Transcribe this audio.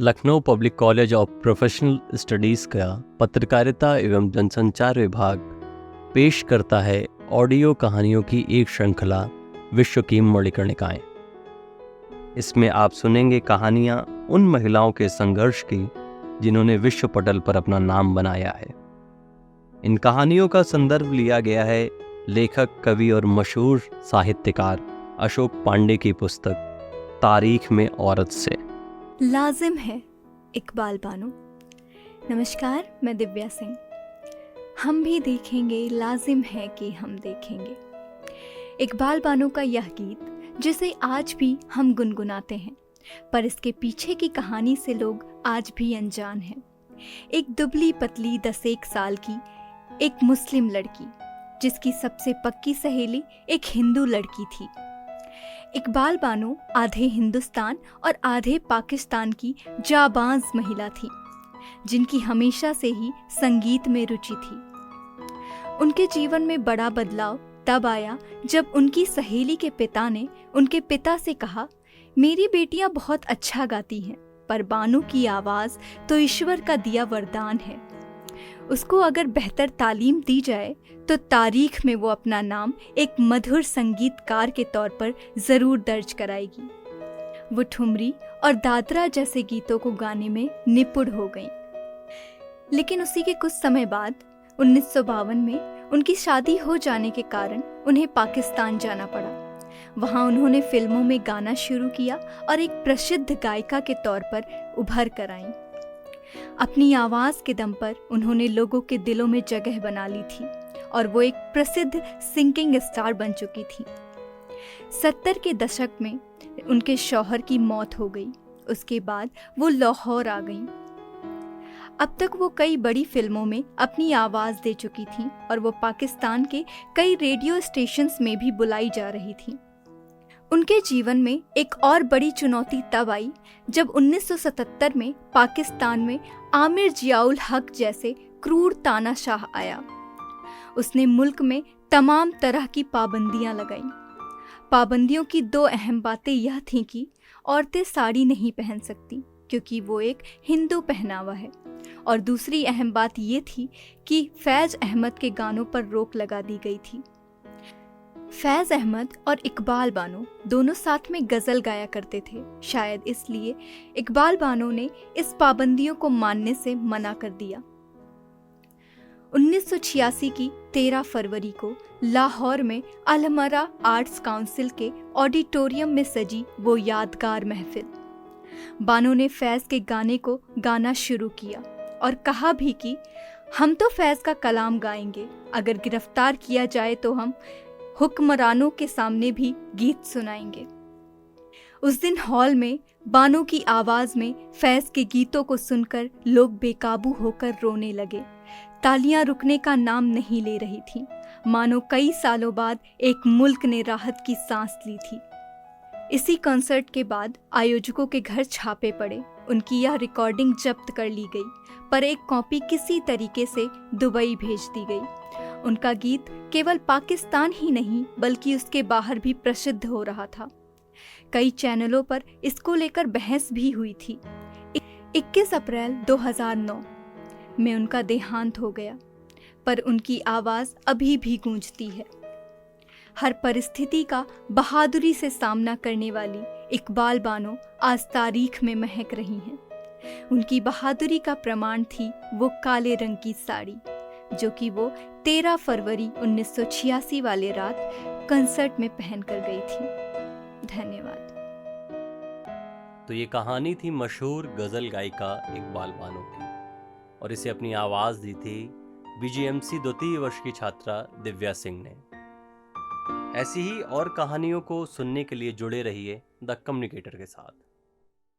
Lucknow public college of professional studies का पत्रकारिता एवं जनसंचार विभाग पेश करता है ऑडियो कहानियों की एक श्रृंखला विश्व की मणिकर्णिकाएं। इसमें आप सुनेंगे कहानियां उन महिलाओं के संघर्ष की जिन्होंने विश्व पटल पर अपना नाम बनाया है। इन कहानियों का संदर्भ लिया गया है लेखक, कवि और मशहूर साहित्यकार अशोक पांडे की पुस्तक तारीख में औरत से। लाजिम है इकबाल बानो। नमस्कार, मैं दिव्या सिंह। हम भी देखेंगे, लाजिम है कि हम देखेंगे। इकबाल बानो का यह गीत जिसे आज भी हम गुनगुनाते हैं, पर इसके पीछे की कहानी से लोग आज भी अनजान हैं। एक दुबली पतली 10 साल की एक मुस्लिम लड़की, जिसकी सबसे पक्की सहेली एक हिंदू लड़की थी। इकबाल बानो आधे हिंदुस्तान और आधे पाकिस्तान की जाबाज महिला थी, जिनकी हमेशा से ही संगीत में रुचि थी। उनके जीवन में बड़ा बदलाव तब आया जब उनकी सहेली के पिता ने उनके पिता से कहा, मेरी बेटियां बहुत अच्छा गाती हैं, पर बानो की आवाज़ तो ईश्वर का दिया वरदान है। उसको अगर बेहतर तालीम दी जाए तो तारीख में वो अपना नाम एक मधुर संगीतकार के तौर पर ज़रूर दर्ज कराएगी। वो ठुमरी और दादरा जैसे गीतों को गाने में निपुण हो गई। लेकिन उसी के कुछ समय बाद 1952 में उनकी शादी हो जाने के कारण उन्हें पाकिस्तान जाना पड़ा। वहाँ उन्होंने फिल्मों में गाना शुरू किया और एक प्रसिद्ध गायिका के तौर पर उभर कर आईं। अपनी आवाज़ के दम पर उन्होंने लोगों के दिलों में जगह बना ली थी और वो एक प्रसिद्ध सिंगिंग स्टार बन चुकी थी। 70 के दशक में उनके शौहर की मौत हो गई। उसके बाद वो लाहौर आ गईं। अब तक वो कई बड़ी फिल्मों में अपनी आवाज़ दे चुकी थी और वो पाकिस्तान के कई रेडियो स्टेशंस में भी बुलाई जा रही थी। उनके जीवन में एक और बड़ी चुनौती तब आई जब 1977 में पाकिस्तान में आमिर जियाउल हक जैसे क्रूर तानाशाह आया। उसने मुल्क में तमाम तरह की पाबंदियां लगाईं। पाबंदियों की 2 अहम बातें यह थीं कि औरतें साड़ी नहीं पहन सकती क्योंकि वो एक हिंदू पहनावा है, और दूसरी अहम बात ये थी कि फैज़ अहमद के गानों पर रोक लगा दी गई थी। फैज़ अहमद और इकबाल बानो दोनों साथ में गज़ल गाया करते थे। शायद इसलिए इकबाल बानो ने इस पाबंदियों को मानने से मना कर दिया। 1986 की 13 फरवरी को लाहौर में अलमरा आर्ट्स काउंसिल के ऑडिटोरियम में सजी वो यादगार महफिल। बानो ने फैज़ के गाने को गाना शुरू किया और कहा भी कि हम तो फैज़ का कलाम गाएंगे, अगर गिरफ्तार किया जाए तो हम हुक्मरानों के सामने भी गीत सुनाएंगे। उस दिन हॉल में बानो की आवाज़ में फैज़ के गीतों को सुनकर लोग बेकाबू होकर रोने लगे। तालियां रुकने का नाम नहीं ले रही थीं, मानो कई सालों बाद एक मुल्क ने राहत की सांस ली थी। इसी कॉन्सर्ट के बाद आयोजकों के घर छापे पड़े। उनकी यह रिकॉर्डिंग जब्त कर ली गई, पर एक कॉपी किसी तरीके से दुबई भेज दी गई। उनका गीत केवल पाकिस्तान ही नहीं बल्कि उसके बाहर भी प्रसिद्ध हो रहा था। कई चैनलों पर इसको लेकर बहस भी हुई थी। 21 अप्रैल 2009 में उनका देहांत हो गया, पर उनकी आवाज़ अभी भी गूंजती है। हर परिस्थिति का बहादुरी से सामना करने वाली इकबाल बानो आज तारीख में महक रही हैं। उनकी बहादुरी का प्रमाण थी वो काले रंग की साड़ी, जो कि वो 13 फरवरी 1986 वाले रात कंसर्ट में पहन कर गई थी। धन्यवाद। तो ये कहानी थी मशहूर गज़ल गायिका इकबाल बानो की, और इसे अपनी आवाज़ दी थी बीजीएमसी द्वितीय वर्ष की छात्रा दिव्या सिंह ने। ऐसी ही और कहानियों को सुनने के लिए जुड़े रहिए द कम्युनिकेटर के साथ।